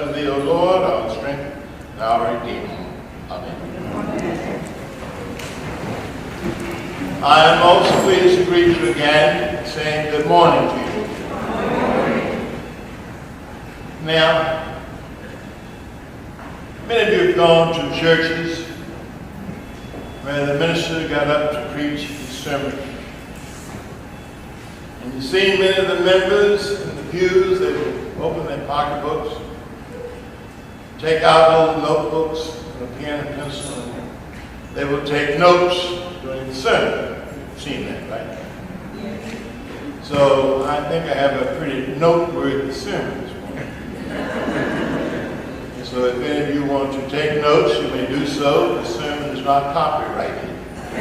unto thee, O Lord, our strength and our Redeemer. Amen. I am most pleased to greet you again, saying good morning to you. Now, many of you have gone to churches where the minister got up to preach his sermon. And you've seen many of the members in the pews, they will open their pocketbooks, take out little notebooks and a pen and pencil, and they will take notes during the sermon. You've seen that, right? Yes. So I think I have a pretty noteworthy sermon this morning. So if any of you want to take notes, you may do so. The sermon is not copyrighted. I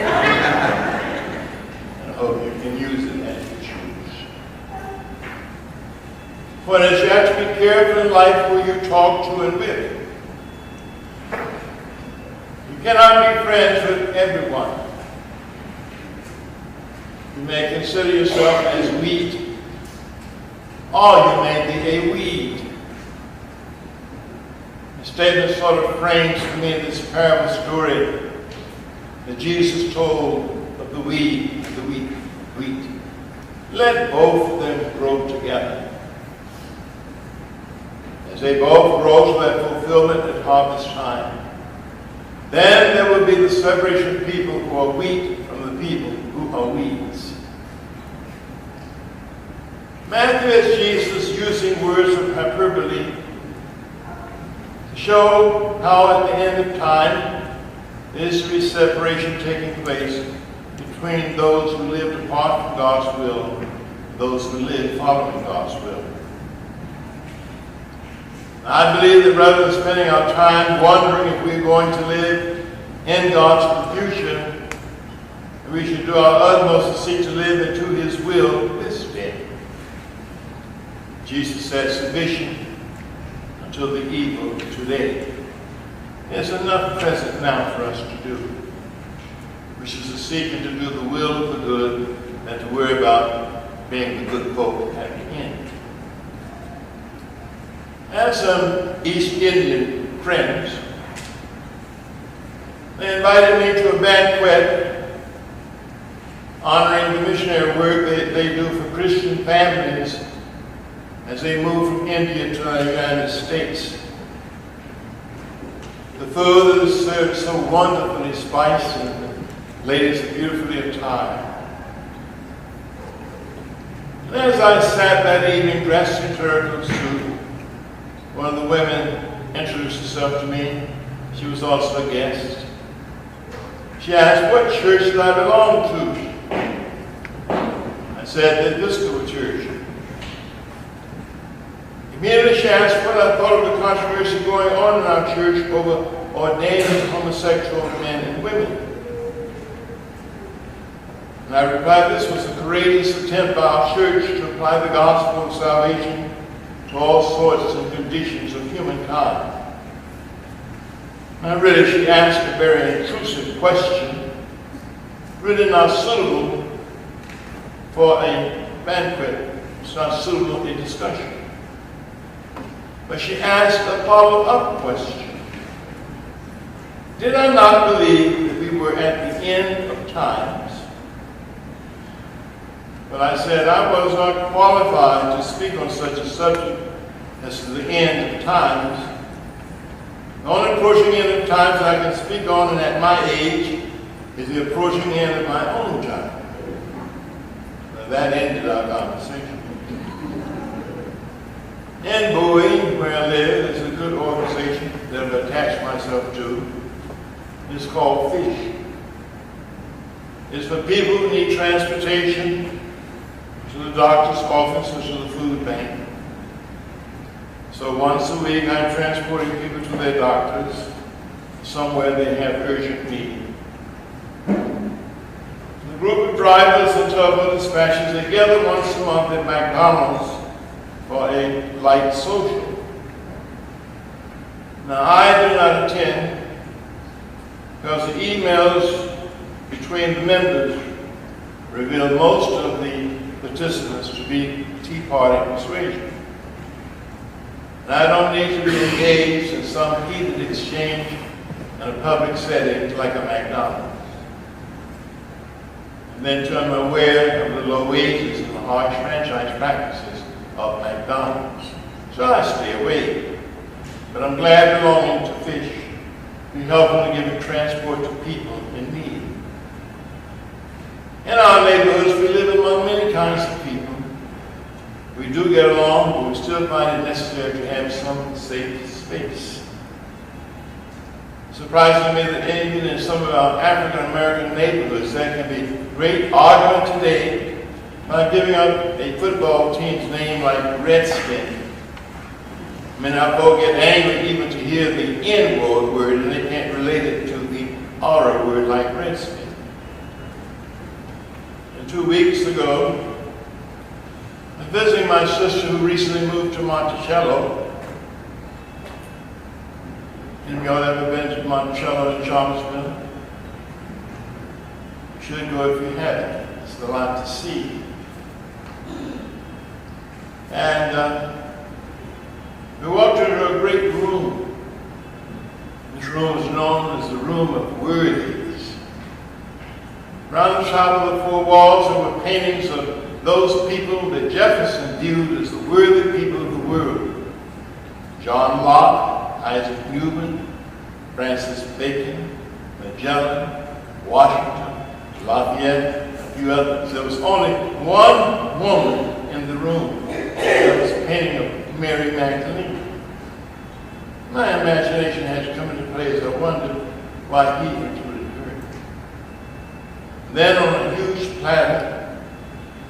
hope you can use it as you choose. For as you have to be careful in life who you talk to and with. You cannot be friends with everyone. You may consider yourself as wheat, or you may be a weed. The statement sort of frames to me this parable story that Jesus told of the weed, the wheat. Let both of them grow together. As they both grow to that fulfillment at harvest time, then there will be the separation of people who are wheat from the people who are weeds. Matthew has Jesus using words of hyperbole to show how at the end of time there is to be separation taking place between those who lived apart from God's will and those who live following God's will. I believe that rather than spending our time wondering if we're going to live in God's future, we should do our utmost to seek to live into His will this day. Jesus said, sufficient until the evil today. There's enough present now for us to do, which is to seek and to do the will of the good and to worry about being the good folk at the end. I have some East Indian friends. They invited me to a banquet honoring the missionary work they do for Christian families as they move from India to the United States. The food that is served so wonderfully spicy, and the ladies are beautifully attired. And as I sat that evening dressed in turtle suit, one of the women introduced herself to me. She was also a guest. She asked, what church did I belong to? I said, the Episcopal Church. Immediately she asked what I thought of the controversy going on in our church over ordaining homosexual men and women. And I replied, this was a courageous attempt by our church to apply the gospel of salvation to all sorts and conditions of humankind. Now really, she asked a very intrusive question, really not suitable for a banquet. It's not suitable for a discussion. But she asked a follow-up question. Did I not believe that we were at the end of times? But I said I was not qualified to speak on such a subject as to the end of times. The only approaching end of times that I can speak on, and at my age, is the approaching end of my own time. Now, that ended our conversation. In Bowie, where I live, there's a good organization that I've attached myself to. It's called FISH. It's for people who need transportation to the doctor's office or to the food bank. So once a week, I'm transporting people to their doctors, somewhere they have urgent need. The group of drivers and tugboat dispatchers, they gather once a month at McDonald's for a light social. Now, I do not attend because the emails between the members reveal most of the participants to be Tea Party persuasion. And I don't need to be engaged in some heated exchange in a public setting like a McDonald's. And then too, I'm aware of the low wages and the harsh franchise practices of McDonald's. So I stay away. But I'm glad belonging to Fish to be helpful in giving transport to people in need. In our neighborhoods, we live among many kinds of people. We do get along, but we still find it necessary to have some safe space. Surprising me that even in some of our African American neighborhoods, there can be great argument today by giving up a football team's name like Redskin. I mean, our folk get angry even to hear the N-word, and they can't relate it to the R word like Redskin. And 2 weeks ago, I'm visiting my sister who recently moved to Monticello. Any of y'all ever been to Monticello in Charlottesville? You should go if you haven't. It's a lot to see. And we walked into a great room. This room is known as the Room of Worthies. Around the top of the four walls there were paintings of those people that Jefferson viewed as the worthy people of the world. John Locke, Isaac Newton, Francis Bacon, Magellan, Washington, Lafayette, and a few others. There was only one woman in the room. There was a painting of Mary Magdalene. My imagination had to come into play as I wondered why he included her. Then on a huge platter,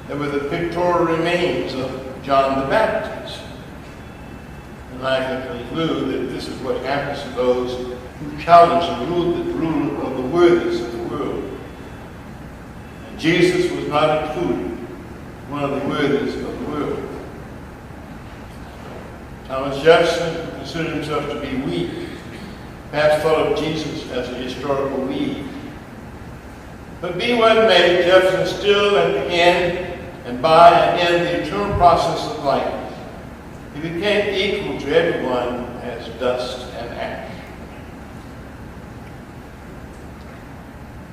there were the pictorial remains of John the Baptist. And I can conclude that this is what happens to those who challenge the rule of the worthies of the world. And Jesus was not included, one of the worthies of the world. Thomas Jefferson, who considered himself to be weak, perhaps thought of Jesus as a historical weed. But be what may, Jefferson still at the end, and by and in the eternal process of life, he became equal to everyone as dust and ash.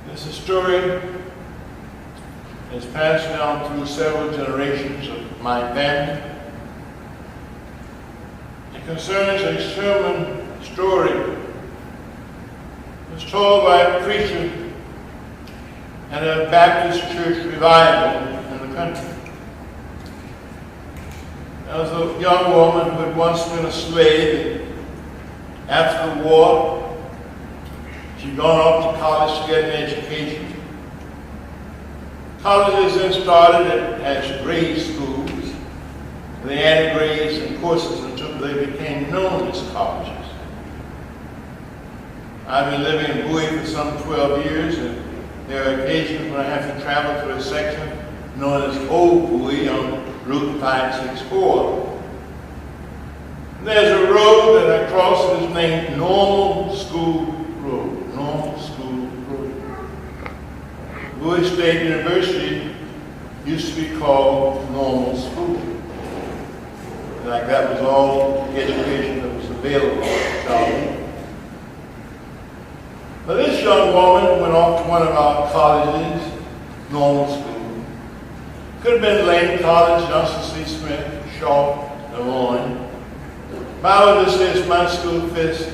This is a story that's passed down through several generations of my family. It concerns a sermon story. It was told by a preacher at a Baptist church revival in the country. There was a young woman who had once been a slave. After the war, she'd gone off to college to get an education. Colleges then started as grade schools. They added grades and courses until they became known as colleges. I've been living in Bowie for some 12 years, and there are occasions when I have to travel through a section known as Old Bowie on Route 564. And there's a road that I cross that is named Normal School Road. Normal School Road. Bowie State University used to be called Normal School. Like that was all the education that was available to college. But this young woman went off to one of our colleges, Normal School. Could have been Lane College, Johnson C. Smith, Shaw, Lemoyne. If I were to say it's my school fist,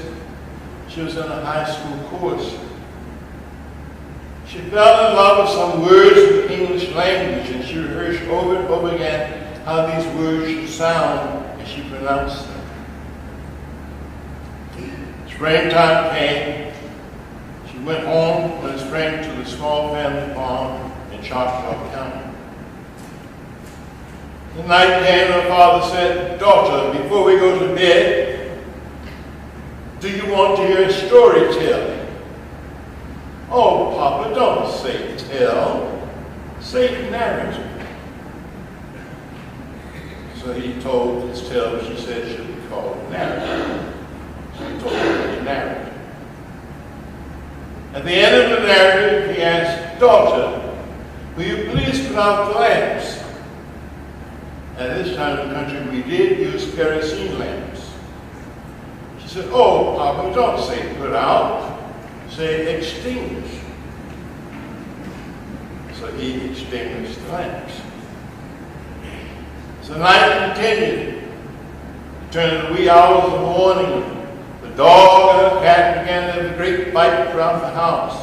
she was in a high school course. She fell in love with some words of the English language, and she rehearsed over and over again how these words should sound as she pronounced them. Springtime came. She went home in the spring to the small family farm in Choctaw County. The night came and her father said, "Daughter, before we go to bed, do you want to hear a story telling?" "Oh, Papa, don't say tell. Say narrative." So he told his tale, but she said it should be called narrative. So he told her the narrative. At the end of the narrative, he asked, "Daughter, will you please put out the lamps?" At this time in the country, we did use kerosene lamps. He said, oh, Papa, don't say put out. Say extinguish. So he extinguished the lamps. So the night continued. Turning the wee hours of the morning, the dog and the cat began to have a great fight around the house.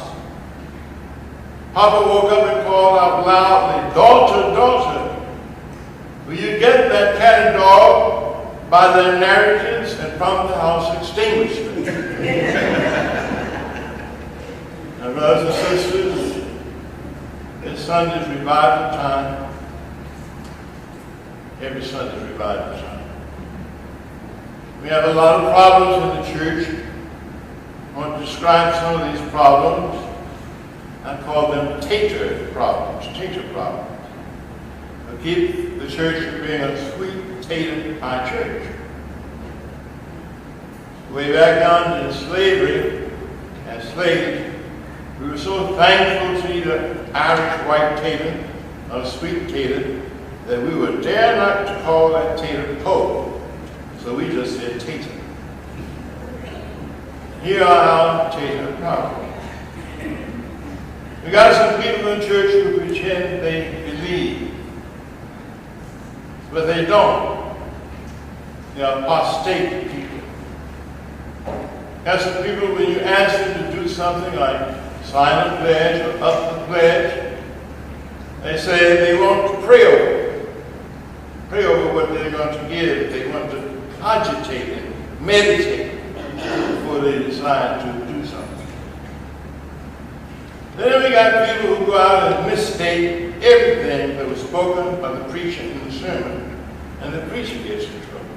Papa woke up and called out loudly, daughter, daughter, will you get that cat and dog by their narratives and from the house extinguish them? Now, brothers and sisters, it's Sunday's revival time. Every Sunday's revival time. We have a lot of problems in the church. I want to describe some of these problems. I call them tater problems, to keep the church from being a sweet tater pie church. Way back down in slavery, as slaves, we were so thankful to eat an Irish white tater, or a sweet tater, that we would dare not to call that tater Pope. So we just said tater. Here are our tater problems. We got some people in church who pretend they believe, but they don't. They are apostate people. Got some people, when you ask them to do something like sign a pledge or up the pledge, they say they want to pray over what they're going to give. They want to cogitate and meditate before they decide to do something. Then we got people who go out and misstate everything that was spoken by the preacher in the sermon, and the preacher gets in trouble.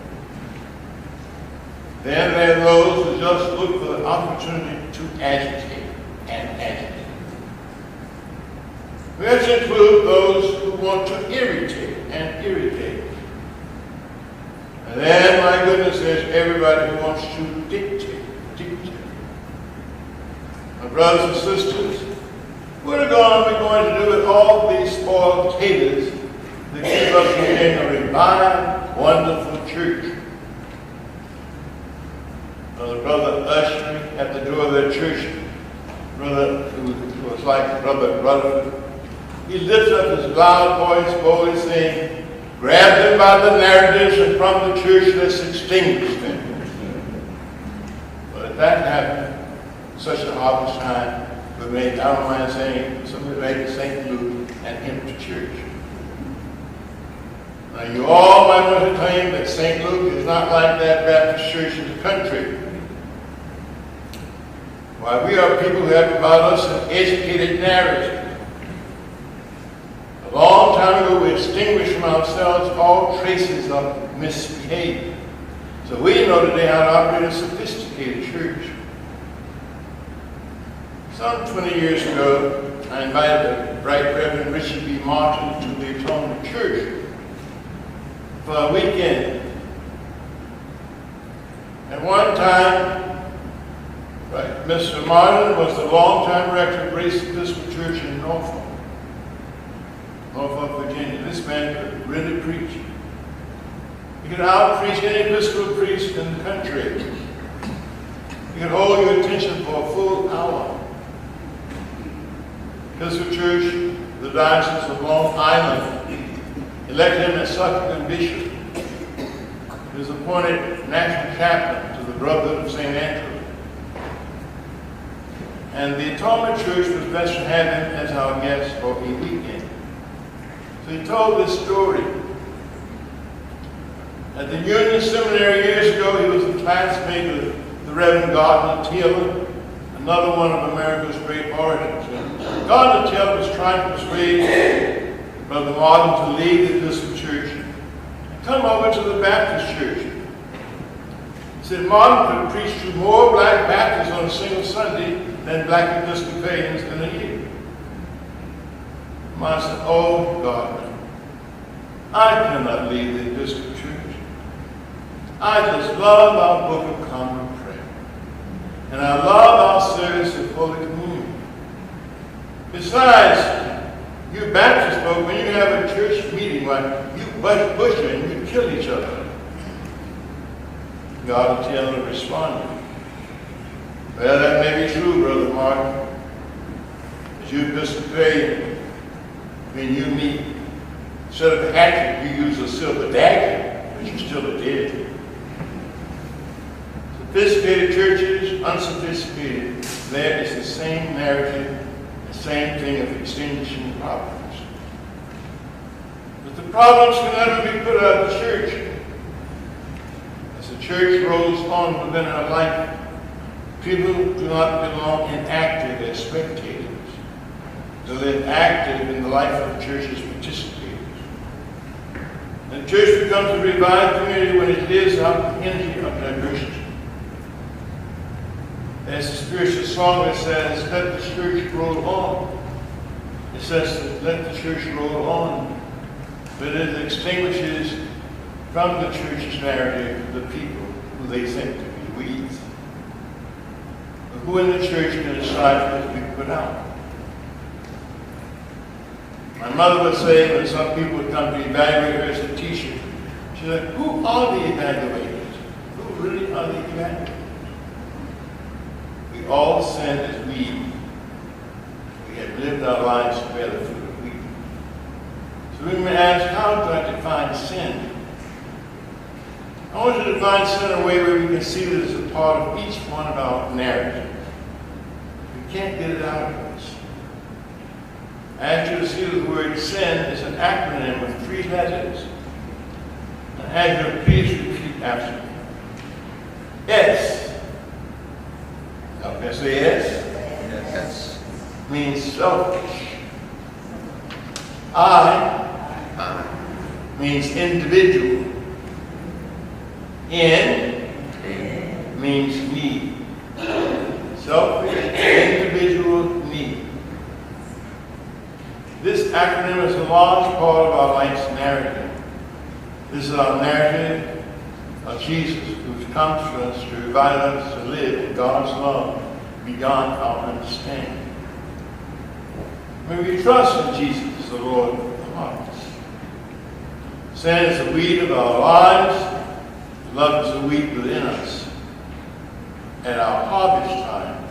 Then there are those who just look for the opportunity to agitate and agitate. We have to include those who want to irritate and irritate. And then, my goodness, there's everybody who wants to dictate. My brothers and sisters, what are we going to do with all these spoiled taters that keep us from being a revived, wonderful church? The brother ushering at the door of their church, brother who was like Brother Rutherford, he lifts up his loud voice, boldly saying, grab them by the narratives and from the church, let's extinguish them. But if that happened, such a harvest time, we made, I don't mind saying, somebody made St. Luke an empty church. Now you all might want to claim that St. Luke is not like that Baptist church in the country. Why, we are people who have about us an educated narrative. A long time ago, we extinguished from ourselves all traces of misbehavior. So we know today how to operate a sophisticated church. Some 20 years ago, I invited the Right Reverend Richard B. Martin to the Atonement Church for a weekend. At one time, Mr. Martin was the longtime rector of Grace Episcopal Church in Norfolk, Virginia. This man could really preach. He could out-preach any Episcopal priest in the country. He could hold your attention for a full hour. Episcopal Church, the Diocese of Long Island, elected him as suffragan bishop. He was appointed national chaplain to the Brotherhood of St. Andrew. And the Atonement Church was blessed to have him as our guest for a weekend. So he told this story. At the Union Seminary years ago, he was a classmate of the Reverend Gardner Taylor, another one of America's great orators. And Gardner Taylor was trying to persuade Brother Martin to leave the Episcopal Church and come over to the Baptist Church. He said Martin could preach to more black Baptists on a single Sunday than black Episcopalians in a year. Martin said, oh God, I cannot leave the Episcopal Church. I just love our Book of Common Prayer. And I love our service of Holy Communion. Besides, you Baptist folk, when you have a church meeting, you butcher and you kill each other. God will tell the respondent. Well, that may be true, Brother Mark. As you Episcopalian, when you meet, instead of a hatchet, you use a silver dagger, but you're still a deity. Sophisticated churches, unsophisticated, there is the same narrative, the same thing of extinguishing problems. But the problems can never be put out of the church. As the church rolls on within our life, people do not belong inactive as spectators. So they're active in the life of the church as participators. And the church becomes a revived community when it lives out the energy of diversity. There's a spiritual song that says, let the church roll on. It says, let the church roll on. But it extinguishes from the church's narrative the people who they think to be weeds. But who in the church can decide what to be put out? My mother would say when some people would come to evaluate her as a teacher, she'd say, who are the evaluators? Who really are the evaluators? We all sin as weeds. We have lived our lives to bear the fruit of wheat. So we may ask, how do I define sin? I want to define sin in a way where we can see it as a part of each one of our narratives. We can't get it out of us. I ask you to see that the word sin is an acronym of 3 letters. And I ask you to please repeat after me. S. Now, can I say yes? Yes. Means selfish. I means individual. N means me. Selfish, individual, me. This acronym is a large part of our life's narrative. This is our narrative of Jesus, who comes to us to invite us to live in God's love beyond our understanding. When we trust in Jesus as the Lord of the hearts, sin is the weed of our lives, love is the weed within us. At our harvest time,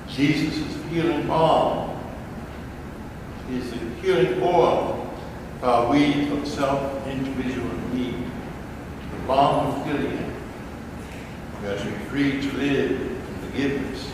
Jesus is the healing balm. He is the healing oil for our weed of self, individual need. The balm of Gilead. We are to be free to live in forgiveness,